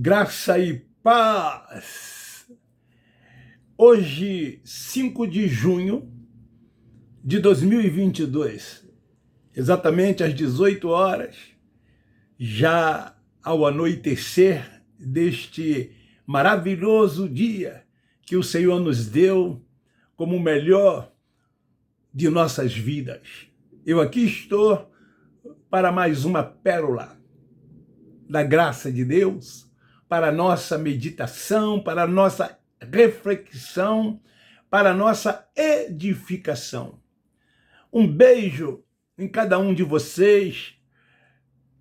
Graça e paz. Hoje, 5 de junho de 2022, exatamente às 18 horas, já ao anoitecer deste maravilhoso dia que o Senhor nos deu como o melhor de nossas vidas. Eu aqui estou para mais uma pérola da graça de Deus, para a nossa meditação, para a nossa reflexão, para a nossa edificação. Um beijo em cada um de vocês,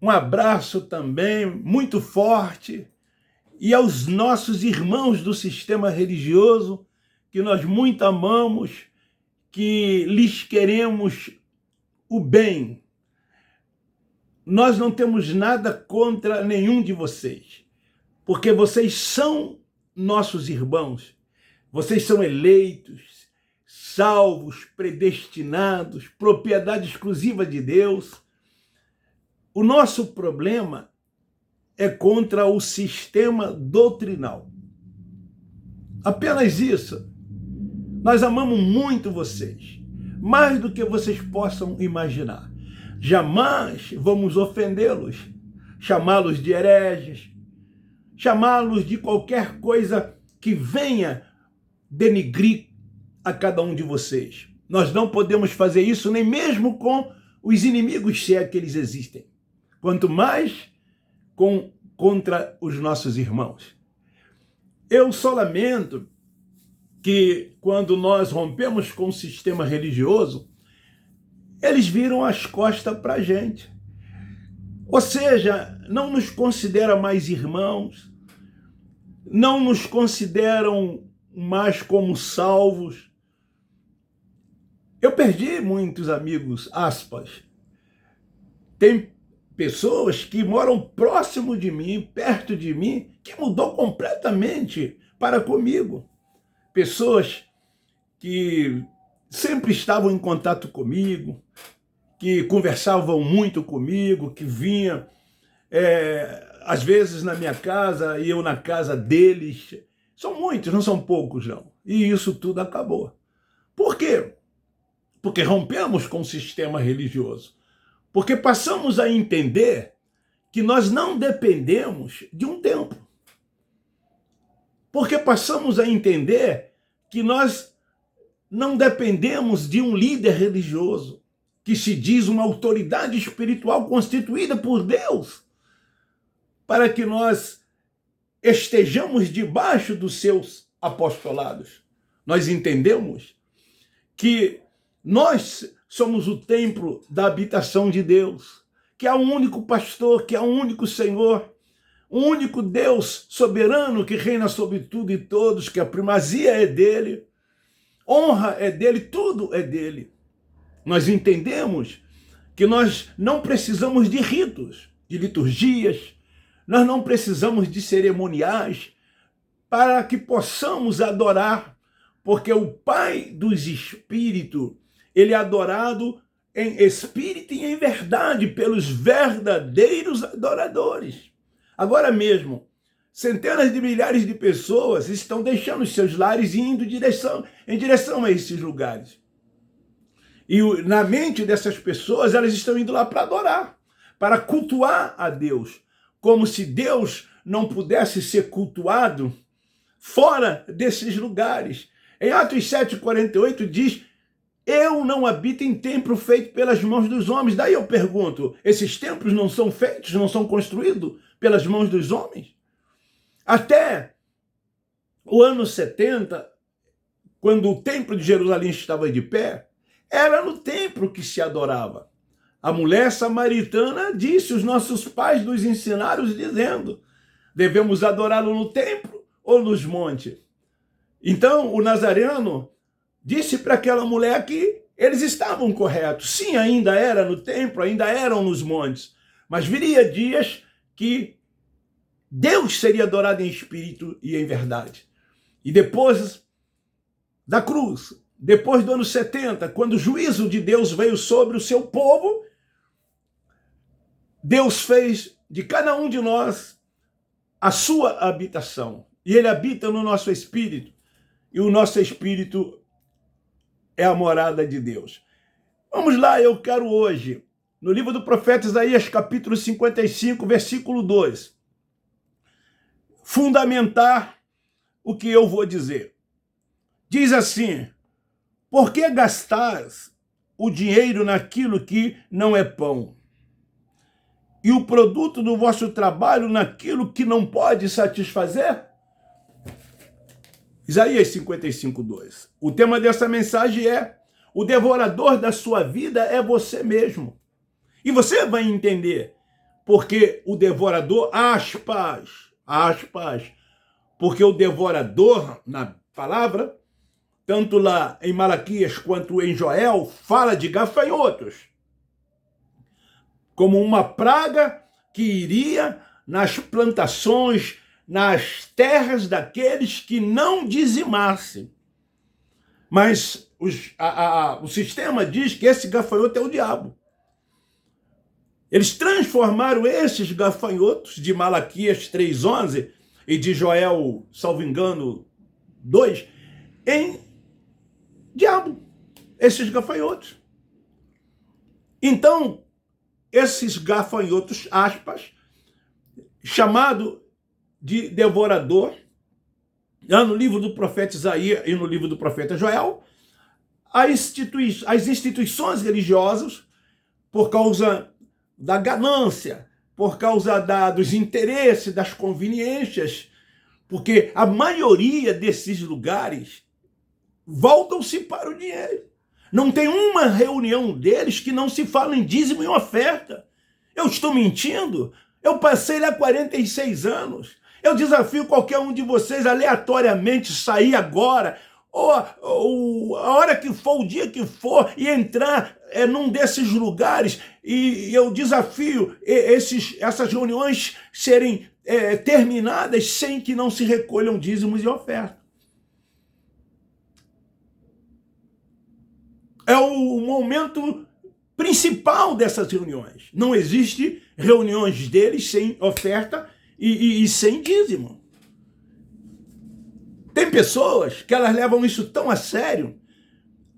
um abraço também muito forte, e aos nossos irmãos do sistema religioso, que nós muito amamos, que lhes queremos o bem. Nós não temos nada contra nenhum de vocês, porque vocês são nossos irmãos, vocês são eleitos, salvos, predestinados, propriedade exclusiva de Deus. O nosso problema é contra o sistema doutrinal. Apenas isso. Nós amamos muito vocês, mais do que vocês possam imaginar. Jamais vamos ofendê-los, chamá-los de hereges, chamá-los de qualquer coisa que venha denigrir a cada um de vocês. Nós não podemos fazer isso nem mesmo com os inimigos, se é que eles existem. Quanto mais contra os nossos irmãos. Eu só lamento que quando nós rompemos com o sistema religioso, eles viram as costas para a gente. Ou seja, não nos consideram mais irmãos, não nos consideram mais como salvos. Eu perdi muitos amigos, aspas. Tem pessoas que moram próximo de mim, perto de mim, que mudou completamente para comigo. Pessoas que sempre estavam em contato comigo, que conversavam muito comigo, que vinham, às vezes, na minha casa e eu na casa deles. São muitos, não são poucos, não. E isso tudo acabou. Por quê? Porque rompemos com o sistema religioso. Porque passamos a entender que nós não dependemos de um templo. Porque passamos a entender que nós não dependemos de um líder religioso, que se diz uma autoridade espiritual constituída por Deus, para que nós estejamos debaixo dos seus apostolados. Nós entendemos que nós somos o templo da habitação de Deus, que há um único pastor, que há um único Senhor, um único Deus soberano que reina sobre tudo e todos, que a primazia é dele, honra é dele, tudo é dele. Nós entendemos que nós não precisamos de ritos, de liturgias, nós não precisamos de cerimoniais para que possamos adorar, porque o Pai dos Espíritos, ele é adorado em espírito e em verdade pelos verdadeiros adoradores. Agora mesmo, centenas de milhares de pessoas estão deixando os seus lares e indo em direção a esses lugares. E na mente dessas pessoas, elas estão indo lá para adorar, para cultuar a Deus, como se Deus não pudesse ser cultuado fora desses lugares. Em Atos 7,48 diz: eu não habito em templo feito pelas mãos dos homens. Daí eu pergunto, esses templos não são feitos, não são construídos pelas mãos dos homens? Até o ano 70, quando o templo de Jerusalém estava de pé, era no templo que se adorava. A mulher samaritana disse, os nossos pais nos ensinaram dizendo, devemos adorá-lo no templo ou nos montes? Então o nazareno disse para aquela mulher que eles estavam corretos. Sim, ainda era no templo, ainda eram nos montes. Mas viria dias que Deus seria adorado em espírito e em verdade. E depois da cruz, depois do ano 70, quando o juízo de Deus veio sobre o seu povo, Deus fez de cada um de nós a sua habitação. E ele habita no nosso espírito. E o nosso espírito é a morada de Deus. Vamos lá, eu quero hoje, no livro do profeta Isaías, capítulo 55, versículo 2, fundamentar o que eu vou dizer. Diz assim: por que gastais o dinheiro naquilo que não é pão, e o produto do vosso trabalho naquilo que não pode satisfazer? Isaías 55, 2. O tema dessa mensagem é: o devorador da sua vida é você mesmo. E você vai entender porque o devorador, aspas, porque o devorador, na palavra, tanto lá em Malaquias quanto em Joel, fala de gafanhotos, como uma praga que iria nas plantações, nas terras daqueles que não dizimassem. Mas o sistema diz que esse gafanhoto é o diabo. Eles transformaram esses gafanhotos de Malaquias 3,11 e de Joel, salvo engano, 2, em diabo, esses gafanhotos. Então, esses gafanhotos, aspas, chamado de devorador, lá no livro do profeta Isaías e no livro do profeta Joel, as instituições religiosas, por causa da ganância, por causa dos interesses, das conveniências, porque a maioria desses lugares voltam-se para o dinheiro. Não tem uma reunião deles que não se fala em dízimo e oferta. Eu estou mentindo? Eu passei lá 46 anos. Eu desafio qualquer um de vocês aleatoriamente sair agora, ou a hora que for, o dia que for, e entrar num desses lugares, e eu desafio essas reuniões serem terminadas sem que não se recolham dízimos e ofertas. É o momento principal dessas reuniões. Não existe reuniões deles sem oferta e sem dízimo. Tem pessoas que elas levam isso tão a sério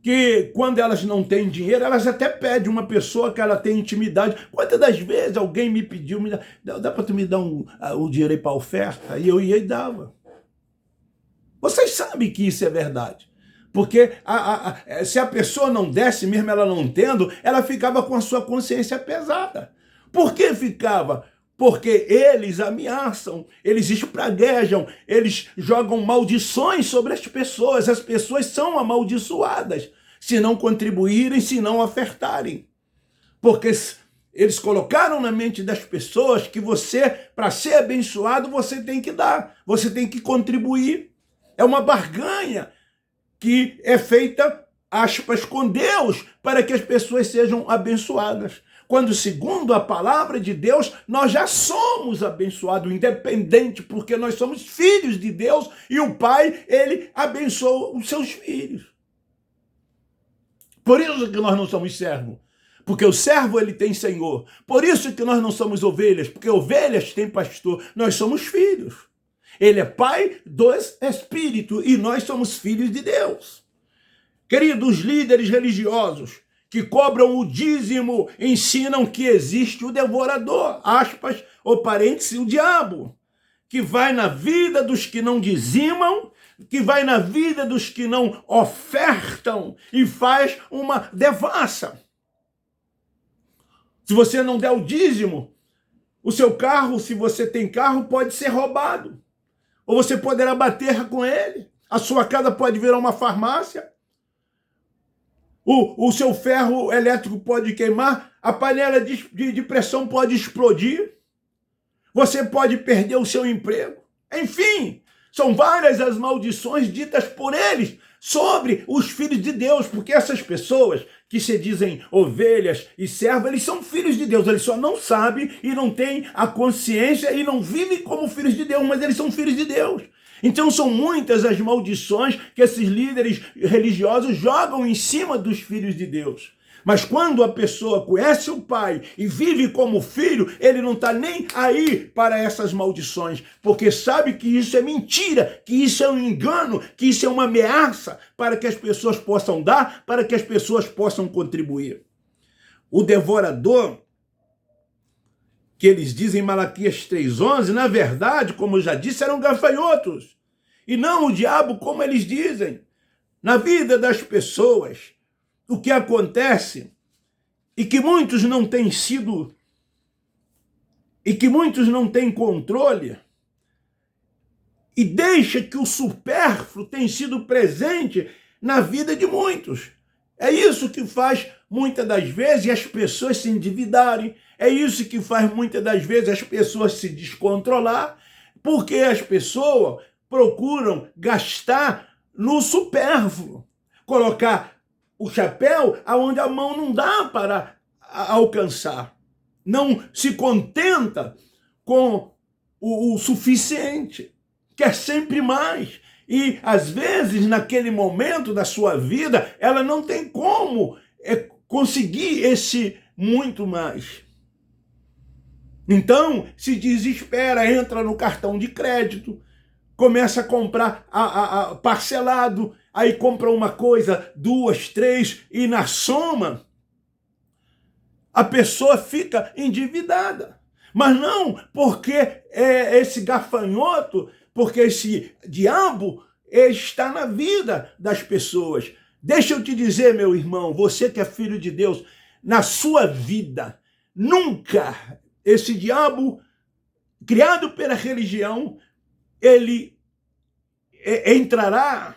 que quando elas não têm dinheiro, elas até pedem uma pessoa que ela tem intimidade. Quantas das vezes alguém me pediu, dá para tu me dar o dinheiro aí para a oferta? E eu ia e dava. Vocês sabem que isso é verdade. Porque se a pessoa não desse, mesmo ela não tendo, ela ficava com a sua consciência pesada. Por que ficava? Porque eles ameaçam, eles espraguejam, eles jogam maldições sobre as pessoas são amaldiçoadas se não contribuírem, se não ofertarem. Porque eles colocaram na mente das pessoas que você, para ser abençoado, você tem que dar, você tem que contribuir. É uma barganha que é feita, aspas, com Deus, para que as pessoas sejam abençoadas. Quando, segundo a palavra de Deus, nós já somos abençoados, independente, porque nós somos filhos de Deus e o Pai, ele abençoa os seus filhos. Por isso que nós não somos servos, porque o servo, ele tem senhor. Por isso que nós não somos ovelhas, porque ovelhas têm pastor. Nós somos filhos. Ele é pai dos espíritos e nós somos filhos de Deus. Queridos líderes religiosos que cobram o dízimo ensinam que existe o devorador, aspas, ou parênteses, o diabo, que vai na vida dos que não dizimam, que vai na vida dos que não ofertam e faz uma devassa. Se você não der o dízimo, o seu carro, se você tem carro, pode ser roubado. Ou você poderá bater com ele. A sua casa pode virar uma farmácia. O seu ferro elétrico pode queimar. A panela de pressão pode explodir. Você pode perder o seu emprego. Enfim, são várias as maldições ditas por eles sobre os filhos de Deus, porque essas pessoas que se dizem ovelhas e servos, eles são filhos de Deus, eles só não sabem e não têm a consciência e não vivem como filhos de Deus, mas eles são filhos de Deus. Então são muitas as maldições que esses líderes religiosos jogam em cima dos filhos de Deus. Mas quando a pessoa conhece o Pai e vive como filho, ele não está nem aí para essas maldições, porque sabe que isso é mentira, que isso é um engano, que isso é uma ameaça para que as pessoas possam dar, para que as pessoas possam contribuir. O devorador, que eles dizem em Malaquias 3,11, na verdade, como eu já disse, eram gafanhotos, e não o diabo, como eles dizem. Na vida das pessoas, o que acontece e que muitos não têm sido, e que muitos não têm controle, e deixa que o supérfluo tem sido presente na vida de muitos. É isso que faz muitas das vezes as pessoas se endividarem, é isso que faz muitas das vezes as pessoas se descontrolar, porque as pessoas procuram gastar no supérfluo, colocar o chapéu aonde a mão não dá para alcançar. Não se contenta com o suficiente, quer sempre mais. E, às vezes, naquele momento da sua vida, ela não tem como conseguir esse muito mais. Então, se desespera, entra no cartão de crédito, começa a comprar parcelado, aí compra uma coisa, 2, 3, e na soma, a pessoa fica endividada. Mas não porque esse gafanhoto, porque esse diabo está na vida das pessoas. Deixa eu te dizer, meu irmão, você que é filho de Deus, na sua vida, nunca esse diabo, criado pela religião, ele entrará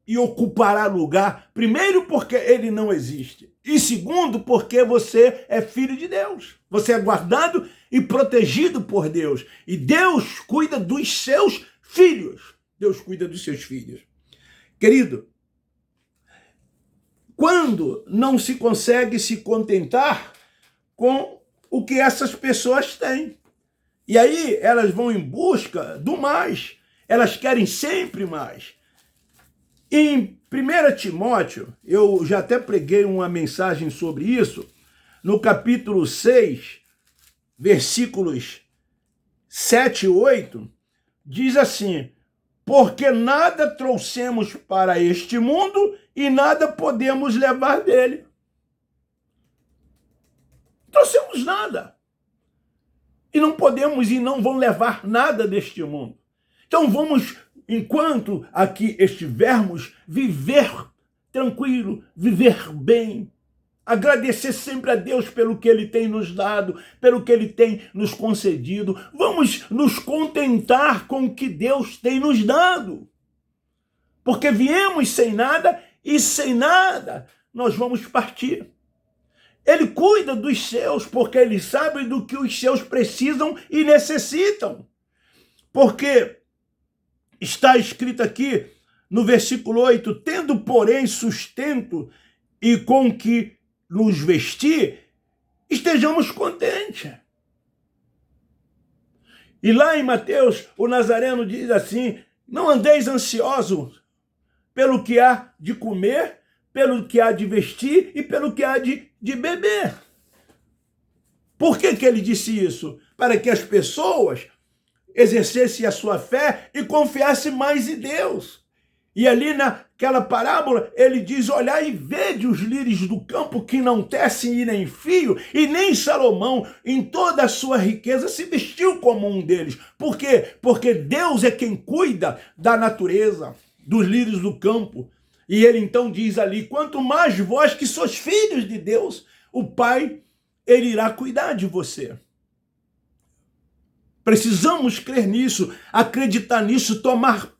e ocupará lugar, primeiro porque ele não existe, e segundo porque você é filho de Deus. Você é guardado e protegido por Deus, e Deus cuida dos seus filhos. Deus cuida dos seus filhos. Querido, quando não se consegue se contentar com o que essas pessoas têm, e aí elas vão em busca do mais, elas querem sempre mais. Em 1 Timóteo, eu já até preguei uma mensagem sobre isso, no capítulo 6, versículos 7 e 8, diz assim: porque nada trouxemos para este mundo e nada podemos levar dele. Trouxemos nada. E não podemos e não vão levar nada deste mundo. Então vamos, enquanto aqui estivermos, viver tranquilo, viver bem, agradecer sempre a Deus pelo que Ele tem nos dado, pelo que Ele tem nos concedido. Vamos nos contentar com o que Deus tem nos dado. Porque viemos sem nada e sem nada nós vamos partir. Ele cuida dos seus, porque Ele sabe do que os seus precisam e necessitam. Porque está escrito aqui no versículo 8, tendo, porém, sustento e com que nos vestir, estejamos contentes. E lá em Mateus, o Nazareno diz assim: não andeis ansiosos pelo que há de comer, pelo que há de vestir e pelo que há de beber. Por que ele disse isso? Para que as pessoas exercessem a sua fé e confiassem mais em Deus. E ali naquela parábola, ele diz: olhai e vede os lírios do campo que não tecem e nem fio, e nem Salomão, em toda a sua riqueza, se vestiu como um deles. Por quê? Porque Deus é quem cuida da natureza, dos lírios do campo. E ele então diz ali: quanto mais vós que sois filhos de Deus, o Pai, ele irá cuidar de você. Precisamos crer nisso, acreditar nisso, tomar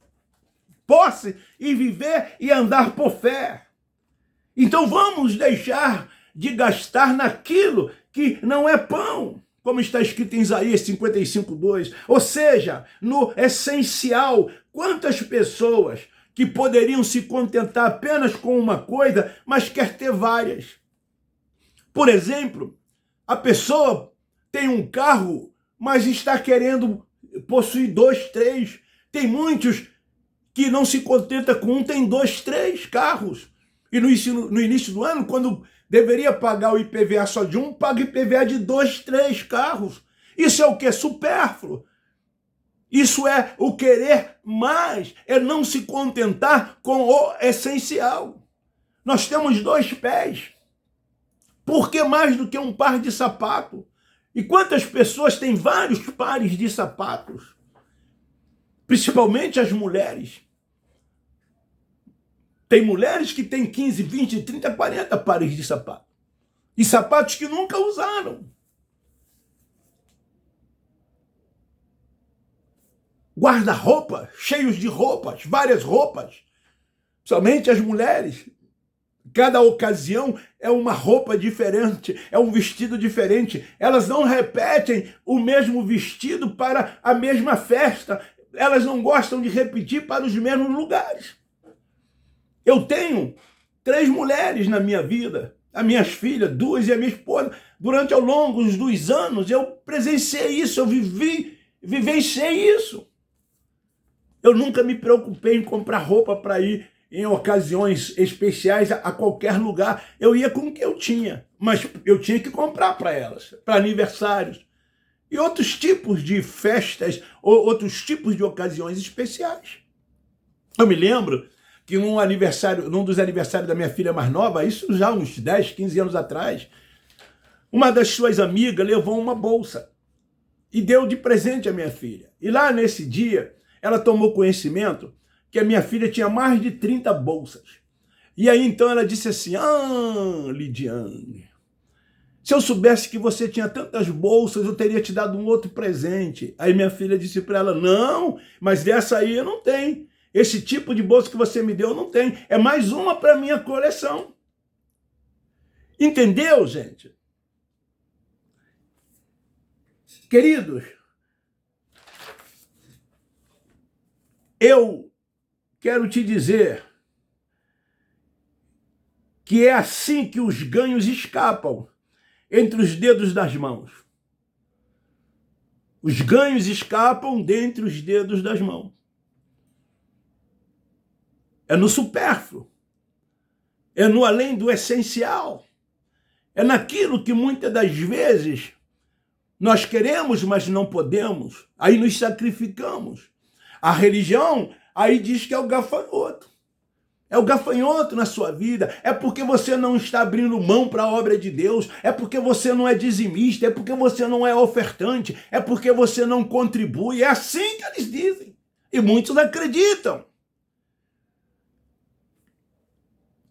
posse e viver e andar por fé. Então vamos deixar de gastar naquilo que não é pão, como está escrito em Isaías 55:2. Ou seja, no essencial. Quantas pessoas que poderiam se contentar apenas com uma coisa, mas quer ter várias. Por exemplo, a pessoa tem um carro, mas está querendo possuir 2, 3. Tem muitos que não se contenta com um, tem 2, 3 carros. E no início do ano, quando Deveria pagar o IPVA só de um, paga IPVA de 2, 3 carros. Isso é o que? Supérfluo. Isso é o querer mais, é não se contentar com o essencial. Nós temos 2 pés. Por que mais do que um par de sapato? E quantas pessoas têm vários pares de sapatos? Principalmente as mulheres. Tem mulheres que têm 15, 20, 30, 40 pares de sapato. E sapatos que nunca usaram. Guarda-roupa, cheios de roupas, várias roupas. Somente as mulheres. Cada ocasião é uma roupa diferente, é um vestido diferente. Elas não repetem o mesmo vestido para a mesma festa. Elas não gostam de repetir para os mesmos lugares. Eu tenho 3 mulheres na minha vida. As minhas filhas, 2 e a minha esposa. Durante ao longo dos anos, eu presenciei isso, eu vivenciei isso. Eu nunca me preocupei em comprar roupa para ir em ocasiões especiais a qualquer lugar. Eu ia com o que eu tinha, mas eu tinha que comprar para elas, para aniversários e outros tipos de festas, ou outros tipos de ocasiões especiais. Eu me lembro que num dos aniversários da minha filha mais nova, isso já uns 10, 15 anos atrás, uma das suas amigas levou uma bolsa e deu de presente à minha filha. E lá nesse dia, ela tomou conhecimento que a minha filha tinha mais de 30 bolsas. E aí então ela disse assim: Lidiane, se eu soubesse que você tinha tantas bolsas, eu teria te dado um outro presente. Aí minha filha disse para ela: não, mas dessa aí eu não tenho. Esse tipo de bolsa que você me deu eu não tenho. É mais uma para minha coleção. Entendeu, gente? Queridos, eu quero te dizer que é assim que os ganhos escapam entre os dedos das mãos. Os ganhos escapam dentre os dedos das mãos. É no supérfluo. É no além do essencial. É naquilo que muitas das vezes nós queremos, mas não podemos. Aí nos sacrificamos. A religião aí diz que é o gafanhoto. É o gafanhoto na sua vida. É porque você não está abrindo mão para a obra de Deus. É porque você não é dizimista. É porque você não é ofertante. É porque você não contribui. É assim que eles dizem. E muitos acreditam.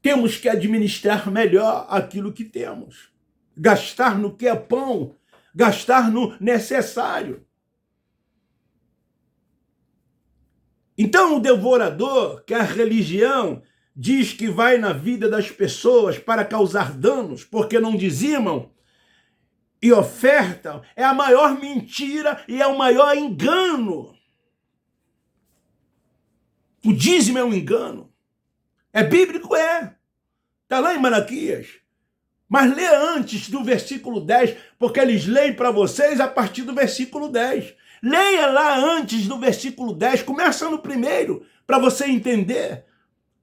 Temos que administrar melhor aquilo que temos. Gastar no que é pão. Gastar no necessário. Então o devorador, que a religião diz que vai na vida das pessoas para causar danos, porque não dizimam e ofertam, é a maior mentira e é o maior engano. O dízimo é um engano. É bíblico? É. Está lá em Malaquias. Mas lê antes do versículo 10, porque eles leem para vocês a partir do versículo 10. Leia lá antes do versículo 10, começa no primeiro, para você entender.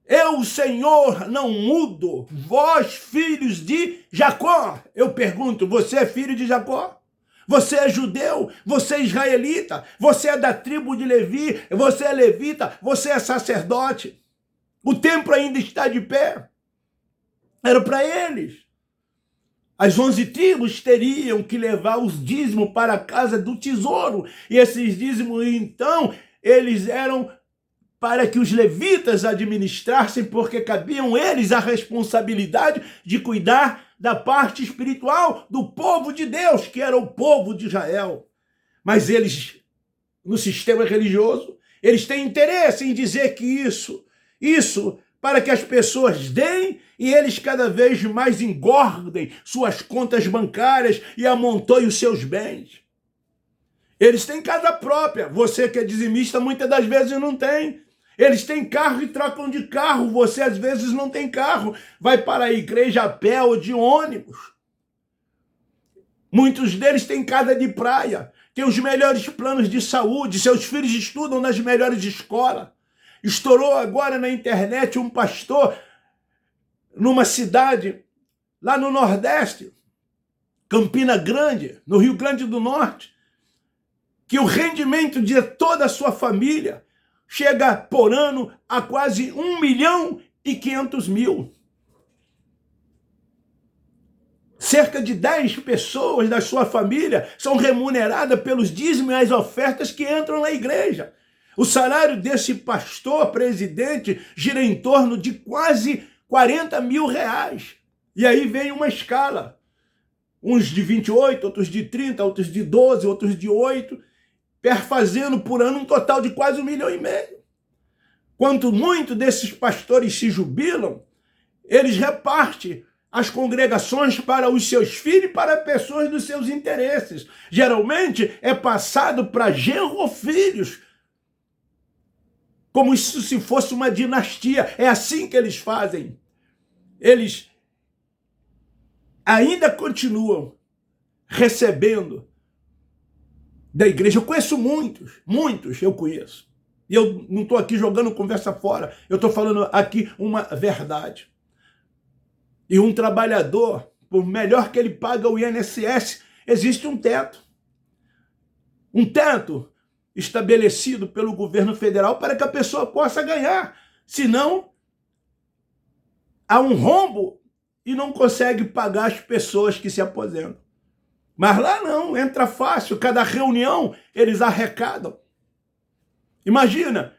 Eu, o Senhor, não mudo, vós, filhos de Jacó. Eu pergunto, você é filho de Jacó? Você é judeu? Você é israelita? Você é da tribo de Levi? Você é levita? Você é sacerdote? O templo ainda está de pé. Era para eles. As 11 tribos teriam que levar os dízimos para a casa do tesouro. E esses dízimos, então, eles eram para que os levitas administrassem, porque cabiam eles a responsabilidade de cuidar da parte espiritual do povo de Deus, que era o povo de Israel. Mas eles, no sistema religioso, eles têm interesse em dizer que isso para que as pessoas deem e eles cada vez mais engordem suas contas bancárias e amontoem os seus bens. Eles têm casa própria. Você que é dizimista muitas das vezes não tem. Eles têm carro e trocam de carro. Você às vezes não tem carro. Vai para a igreja a pé ou de ônibus. Muitos deles têm casa de praia. Têm os melhores planos de saúde. Seus filhos estudam nas melhores escolas. Estourou agora na internet um pastor numa cidade lá no Nordeste, Campina Grande, no Rio Grande do Norte, que o rendimento de toda a sua família chega por ano a quase 1.500.000. Cerca de 10 pessoas da sua família são remuneradas pelos dízimos e as ofertas que entram na igreja. O salário desse pastor presidente gira em torno de quase 40 mil reais. E aí vem uma escala. Uns de 28, outros de 30, outros de 12, outros de 8, perfazendo por ano um total de quase 1,5 milhão. Quanto muito desses pastores se jubilam, eles repartem as congregações para os seus filhos e para pessoas dos seus interesses. Geralmente é passado para genro ou filhos, como se fosse uma dinastia. É assim que eles fazem. Eles ainda continuam recebendo da igreja. Eu conheço muitos eu conheço. E eu não estou aqui jogando conversa fora, eu estou falando aqui uma verdade. E um trabalhador, por melhor que ele paga o INSS, existe um teto. Um teto estabelecido pelo governo federal para que a pessoa possa ganhar. Senão, há um rombo e não consegue pagar as pessoas que se aposentam. Mas lá não, entra fácil. Cada reunião eles arrecadam. Imagina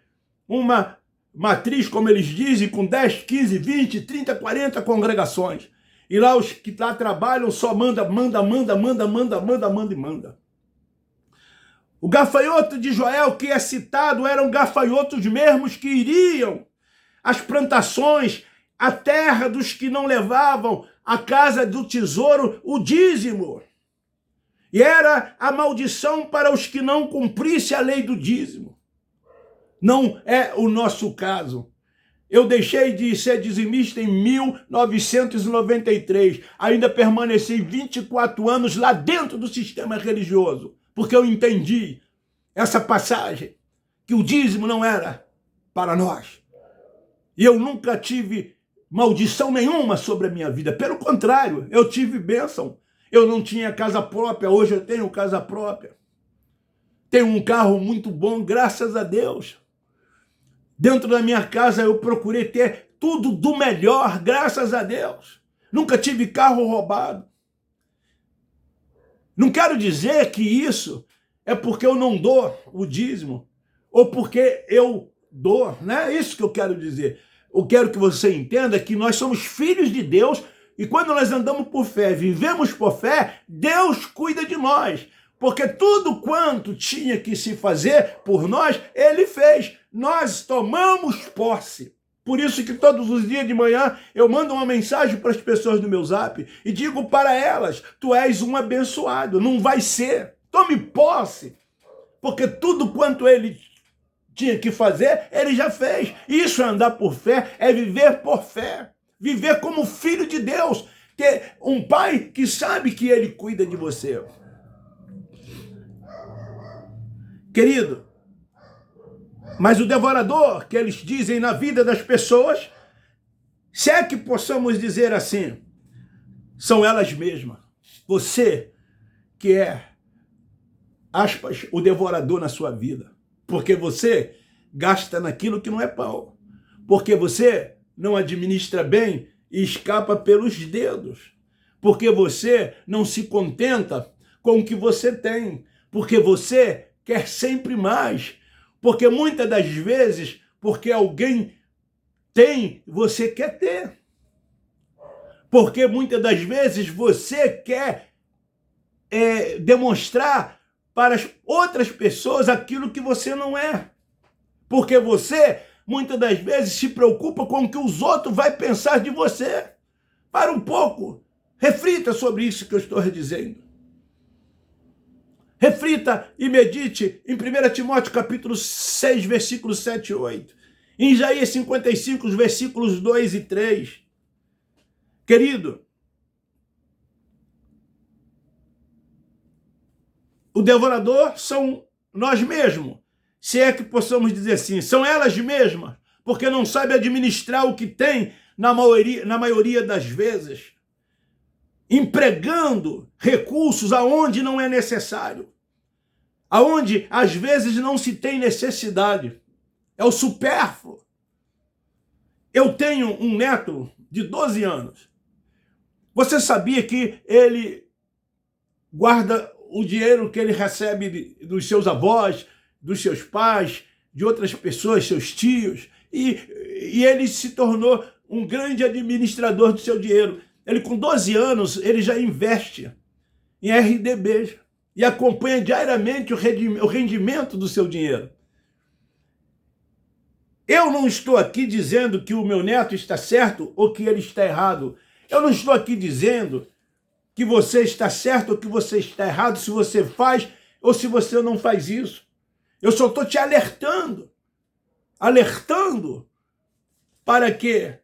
uma matriz, como eles dizem, com 10, 15, 20, 30, 40 congregações. E lá os que lá trabalham só manda. O gafanhoto de Joel, que é citado, eram gafanhotos mesmos que iriam às plantações, à terra dos que não levavam à casa do tesouro o dízimo. E era a maldição para os que não cumprissem a lei do dízimo. Não é o nosso caso. Eu deixei de ser dizimista em 1993. Ainda permaneci 24 anos lá dentro do sistema religioso, porque eu entendi essa passagem, que o dízimo não era para nós. E eu nunca tive maldição nenhuma sobre a minha vida. Pelo contrário, eu tive bênção. Eu não tinha casa própria, hoje eu tenho casa própria. Tenho um carro muito bom, graças a Deus. Dentro da minha casa eu procurei ter tudo do melhor, graças a Deus. Nunca tive carro roubado. Não quero dizer que isso é porque eu não dou o dízimo, ou porque eu dou, não é isso que eu quero dizer. Eu quero que você entenda que nós somos filhos de Deus, e quando nós andamos por fé, vivemos por fé, Deus cuida de nós. Porque tudo quanto tinha que se fazer por nós, Ele fez. Nós tomamos posse. Por isso que todos os dias de manhã eu mando uma mensagem para as pessoas do meu zap e digo para elas, tu és um abençoado, não vai ser. Tome posse, porque tudo quanto Ele tinha que fazer, Ele já fez. Isso é andar por fé, é viver por fé. Viver como filho de Deus. Ter um pai que sabe que Ele cuida de você. Querido, mas o devorador que eles dizem na vida das pessoas, se é que possamos dizer assim, são elas mesmas. Você que é, aspas, o devorador na sua vida. Porque você gasta naquilo que não é pão. Porque você não administra bem e escapa pelos dedos. Porque você não se contenta com o que você tem. Porque você quer sempre mais. Porque muitas das vezes, porque alguém tem, você quer ter. Porque muitas das vezes você quer demonstrar para as outras pessoas aquilo que você não é. Porque você, muitas das vezes, se preocupa com o que os outros vão pensar de você. Para um pouco, reflita sobre isso que eu estou dizendo. Reflita e medite em 1 Timóteo capítulo 6, versículos 7 e 8. Em Isaías 55, os versículos 2 e 3. Querido, o devorador são nós mesmos, se é que possamos dizer assim, são elas mesmas, porque não sabem administrar o que tem na maioria das vezes. empregando recursos aonde não é necessário, aonde às vezes não se tem necessidade. É o supérfluo. Eu tenho um neto de 12 anos. Você sabia que ele guarda o dinheiro que ele recebe dos seus avós, dos seus pais, de outras pessoas, seus tios, e ele se tornou um grande administrador do seu dinheiro. Ele, com 12 anos, ele já investe em RDBs e acompanha diariamente o rendimento do seu dinheiro. Eu não estou aqui dizendo que o meu neto está certo ou que ele está errado. Eu não estou aqui dizendo que você está certo ou que você está errado, se você faz ou se você não faz isso. Eu só estou te alertando para que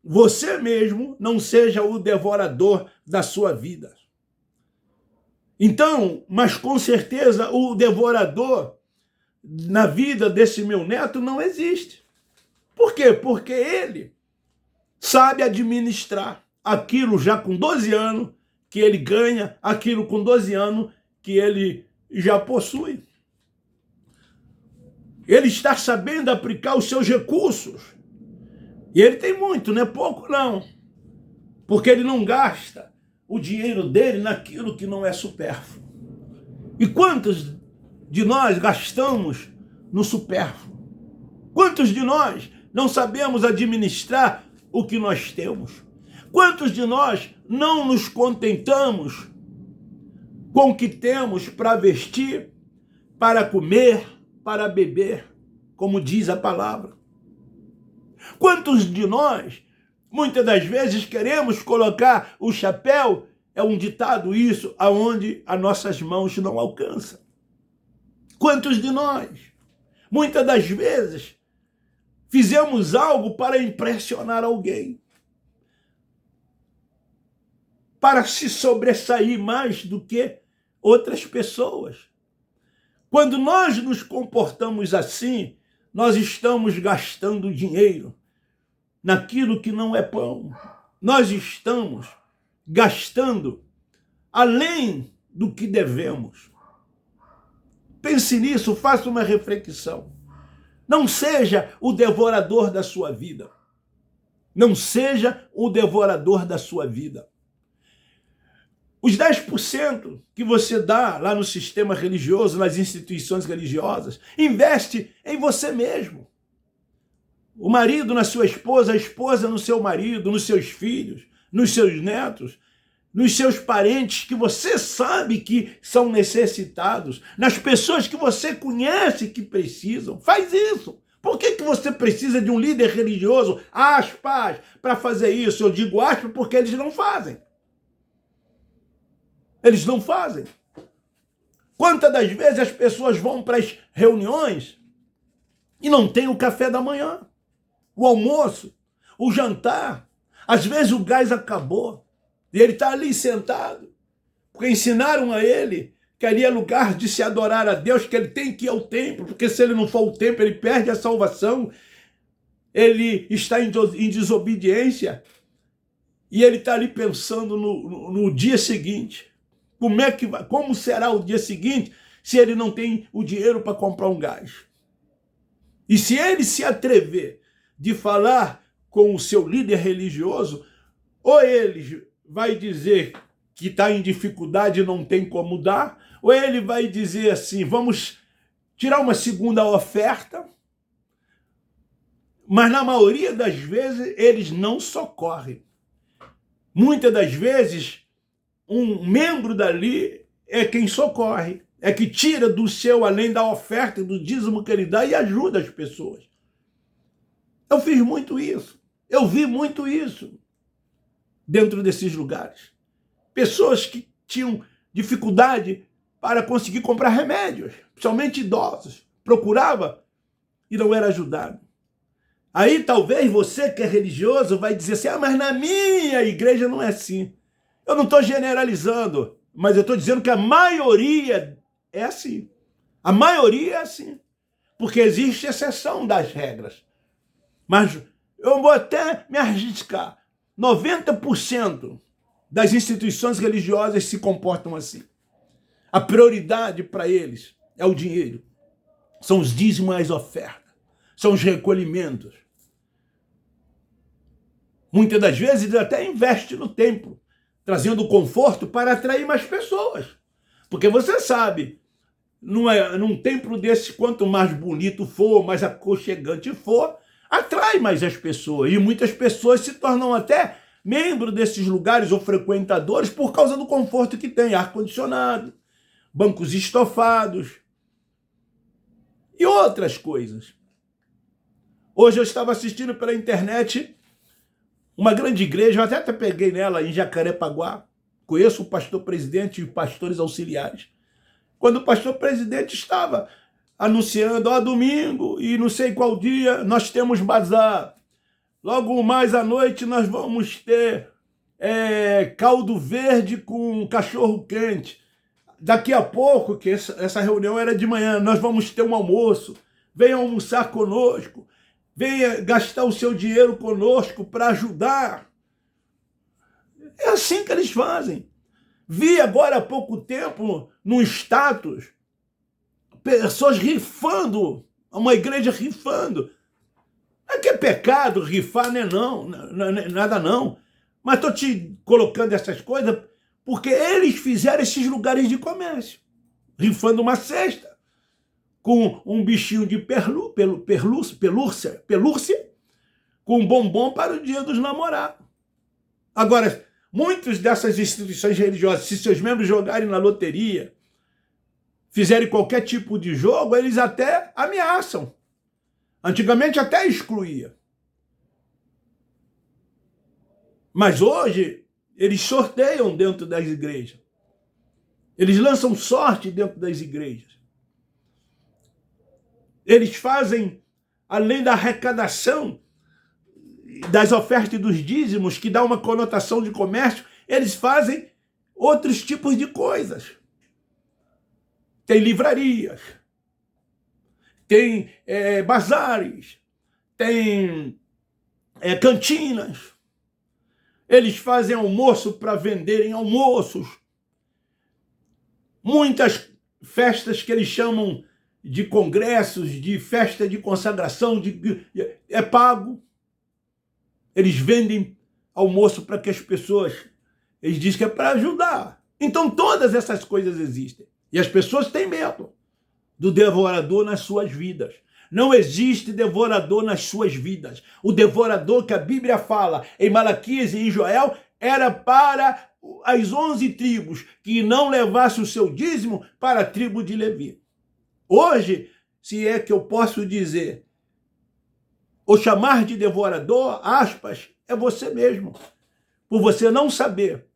você mesmo não seja o devorador da sua vida. Então, mas com certeza o devorador na vida desse meu neto não existe. Por quê? Porque ele sabe administrar aquilo já com 12 anos que ele ganha, aquilo com 12 anos que ele já possui. Ele está sabendo aplicar os seus recursos. E ele tem muito, não é pouco não. Porque ele não gasta o dinheiro dele naquilo que não é supérfluo. E quantos de nós gastamos no supérfluo? Quantos de nós não sabemos administrar o que nós temos? Quantos de nós não nos contentamos com o que temos para vestir, para comer, para beber, como diz a palavra? Quantos de nós, muitas das vezes, queremos colocar o chapéu, é um ditado isso, aonde as nossas mãos não alcançam? Quantos de nós, muitas das vezes, fizemos algo para impressionar alguém, para se sobressair mais do que outras pessoas? Quando nós nos comportamos assim, nós estamos gastando dinheiro naquilo que não é pão. Nós estamos gastando além do que devemos. Pense nisso, faça uma reflexão. Não seja o devorador da sua vida. Não seja o devorador da sua vida. Os 10% que você dá lá no sistema religioso, nas instituições religiosas, investe em você mesmo. O marido na sua esposa, a esposa no seu marido, nos seus filhos, nos seus netos, nos seus parentes que você sabe que são necessitados, nas pessoas que você conhece que precisam. Faz isso. Por que você precisa de um líder religioso, aspas, para fazer isso? Eu digo aspas porque eles não fazem. Eles não fazem. Quantas das vezes as pessoas vão para as reuniões e não tem o café da manhã, o almoço, o jantar. Às vezes o gás acabou e ele está ali sentado, porque ensinaram a ele que ali é lugar de se adorar a Deus, que ele tem que ir ao templo, porque se ele não for ao templo, ele perde a salvação, ele está em desobediência e ele está ali pensando no dia seguinte. Como será o dia seguinte se ele não tem o dinheiro para comprar um gás? E se ele se atrever de falar com o seu líder religioso, ou ele vai dizer que está em dificuldade e não tem como dar, ou ele vai dizer assim, vamos tirar uma segunda oferta, mas na maioria das vezes eles não socorrem. Muitas das vezes um membro dali é quem socorre, é que tira do seu, além da oferta, do dízimo que ele dá, e ajuda as pessoas. Eu fiz muito isso, eu vi muito isso dentro desses lugares. Pessoas que tinham dificuldade para conseguir comprar remédios, principalmente idosos, procurava e não era ajudado. Aí talvez você que é religioso vai dizer assim, mas na minha igreja não é assim. Eu não estou generalizando, mas eu estou dizendo que a maioria é assim. A maioria é assim. Porque existe exceção das regras. Mas eu vou até me arriscar. 90% das instituições religiosas se comportam assim. A prioridade para eles é o dinheiro. São os dízimos e as ofertas. São os recolhimentos. Muitas das vezes eles até investem no templo, trazendo conforto para atrair mais pessoas. Porque você sabe, num templo desse, quanto mais bonito for, mais aconchegante for, atrai mais as pessoas. E muitas pessoas se tornam até membros desses lugares ou frequentadores por causa do conforto que tem, ar-condicionado, bancos estofados e outras coisas. Hoje eu estava assistindo pela internet uma grande igreja, eu até peguei nela em Jacarepaguá, conheço o pastor presidente e os pastores auxiliares. Quando o pastor presidente estava anunciando, domingo e não sei qual dia, nós temos bazar. Logo mais à noite nós vamos ter caldo verde com cachorro quente. Daqui a pouco, que essa reunião era de manhã, nós vamos ter um almoço. Venha almoçar conosco. Venha gastar o seu dinheiro conosco para ajudar. É assim que eles fazem. Vi agora há pouco tempo, no status, pessoas rifando, uma igreja rifando. Não é que é pecado rifar, né? Não, nada não. Mas estou te colocando essas coisas porque eles fizeram esses lugares de comércio, rifando uma cesta com um bichinho de pelúcia, com um bombom para o dia dos namorados. Agora, muitas dessas instituições religiosas, se seus membros jogarem na loteria, fizerem qualquer tipo de jogo, eles até ameaçam. Antigamente até excluía. Mas hoje, eles sorteiam dentro das igrejas. Eles lançam sorte dentro das igrejas. Eles fazem, além da arrecadação das ofertas e dos dízimos, que dá uma conotação de comércio, eles fazem outros tipos de coisas. Tem livrarias, tem bazares, tem cantinas. Eles fazem almoço para venderem almoços. Muitas festas que eles chamam de congressos, de festa de consagração, é pago. Eles vendem almoço para que as pessoas... Eles dizem que é para ajudar. Então todas essas coisas existem. E as pessoas têm medo do devorador nas suas vidas. Não existe devorador nas suas vidas. O devorador que a Bíblia fala em Malaquias e em Joel era para as 11 tribos, que não levasse o seu dízimo para a tribo de Levi. Hoje, se é que eu posso dizer, ou chamar de devorador, aspas, é você mesmo. Por você não saber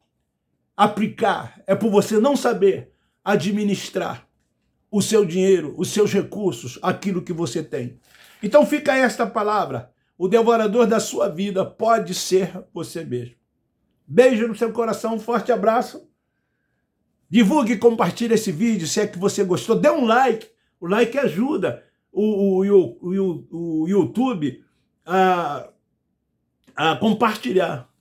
aplicar, é por você não saber administrar o seu dinheiro, os seus recursos, aquilo que você tem. Então fica esta palavra. O devorador da sua vida pode ser você mesmo. Beijo no seu coração, um forte abraço. Divulgue e compartilhe esse vídeo, se é que você gostou. Dê um like. O like ajuda o YouTube a compartilhar.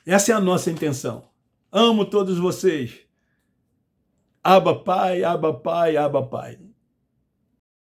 Essa é a nossa intenção. Amo todos vocês. Abba Pai, Abba Pai, Abba Pai.